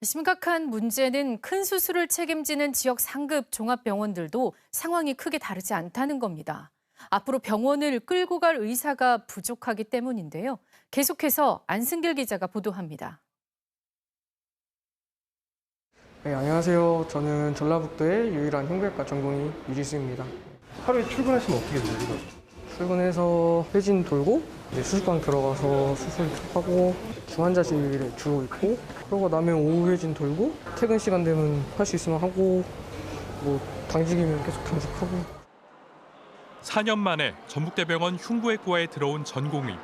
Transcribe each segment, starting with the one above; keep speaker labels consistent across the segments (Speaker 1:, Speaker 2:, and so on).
Speaker 1: 심각한 문제는 큰 수술을 책임지는 지역 상급 종합병원들도 상황이 크게 다르지 않다는 겁니다. 앞으로 병원을 끌고 갈 의사가 부족하기 때문인데요. 계속해서 안승길 기자가 보도합니다.
Speaker 2: 네, 안녕하세요. 저는 전라북도의 유일한 흉부외과 전공의 유지수입니다.
Speaker 3: 하루에 출근하시면 어떻게 되세요?
Speaker 2: 출근해서 회진 돌고 이제 수술방 들어가서 수술하고 중환자실에 주로 있고 그러고 나면 오후 회진 돌고 퇴근 시간 되면 할 수 있으면 하고 뭐 당직이면 계속 당직하고.
Speaker 4: 4년 만에 전북대병원 흉부외과에 들어온 전공의.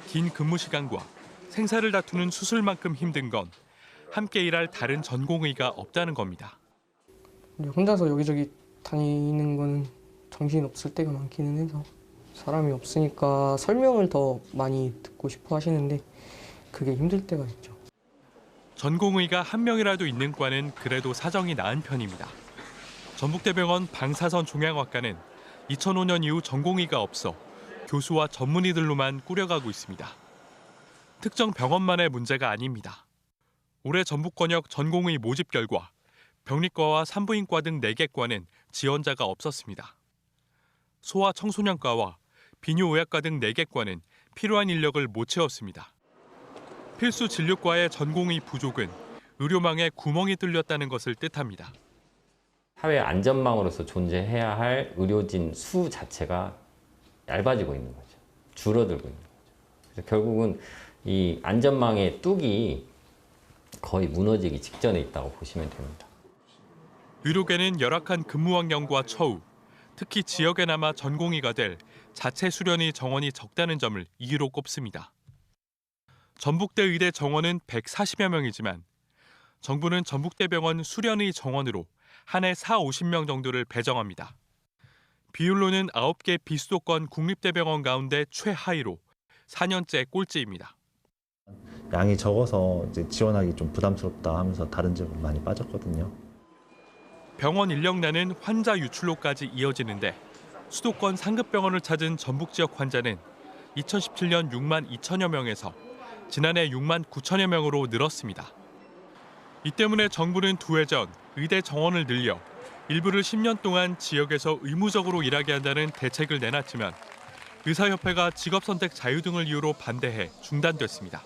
Speaker 4: 긴 근무 시간과 생사를 다투는 수술만큼 힘든 건 함께 일할 다른 전공의가 없다는 겁니다.
Speaker 2: 혼자서 여기저기 다니는 거는 정신이 없을 때가 많기는 해서 사람이 없으니까 설명을 더 많이 듣고 싶어 하시는데 그게 힘들 때가 있죠.
Speaker 4: 전공의가 한 명이라도 있는 과는 그래도 사정이 나은 편입니다. 전북대병원 방사선 종양학과는 2005년 이후 전공의가 없어 교수와 전문의들로만 꾸려가고 있습니다. 특정 병원만의 문제가 아닙니다. 올해 전북권역 전공의 모집 결과 병리과와 산부인과 등 4개 과는 지원자가 없었습니다. 소아 청소년과와 비뇨의학과 등 4개 과는 필요한 인력을 못 채웠습니다. 필수 진료과의 전공의 부족은 의료망에 구멍이 뚫렸다는 것을 뜻합니다.
Speaker 5: 사회 안전망으로서 존재해야 할 의료진 수 자체가 얇아지고 있는 거죠. 줄어들고 있는 거죠. 그래서 결국은 이 안전망의 뚝이 거의 무너지기 직전에 있다고 보시면 됩니다.
Speaker 4: 의료계는 열악한 근무 환경과 처우, 특히 지역에 남아 전공의가 될 자체 수련의 정원이 적다는 점을 이유로 꼽습니다. 전북대 의대 정원은 140여 명이지만 정부는 전북대병원 수련의 정원으로 한 해 40-50명 정도를 배정합니다. 비율로는 9개 비수도권 국립대병원 가운데 최하위로 4년째 꼴찌입니다.
Speaker 6: 양이 적어서 이제 지원하기 좀 부담스럽다 하면서 다른 지역으로 많이 빠졌거든요.
Speaker 4: 병원 인력난은 환자 유출로까지 이어지는데 수도권 상급병원을 찾은 전북 지역 환자는 2017년 6만 2천여 명에서 지난해 6만 9천여 명으로 늘었습니다. 이 때문에 정부는 2해 전 의대 정원을 늘려 일부를 10년 동안 지역에서 의무적으로 일하게 한다는 대책을 내놨지만 의사협회가 직업선택 자유 등을 이유로 반대해 중단됐습니다.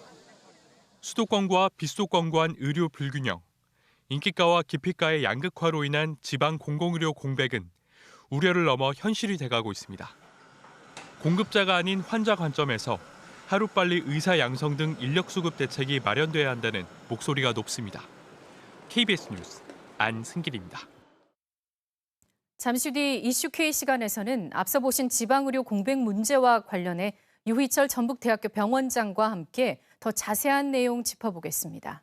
Speaker 4: 수도권과 비수도권 간 의료 불균형, 인기과와 기피과의 양극화로 인한 지방 공공의료 공백은 우려를 넘어 현실이 돼가고 있습니다. 공급자가 아닌 환자 관점에서 하루빨리 의사 양성 등 인력 수급 대책이 마련돼야 한다는 목소리가 높습니다. KBS 뉴스 안승길입니다.
Speaker 1: 잠시 뒤 이슈K 시간에서는 앞서 보신 지방의료 공백 문제와 관련해 유희철 전북대학교 병원장과 함께 더 자세한 내용 짚어보겠습니다.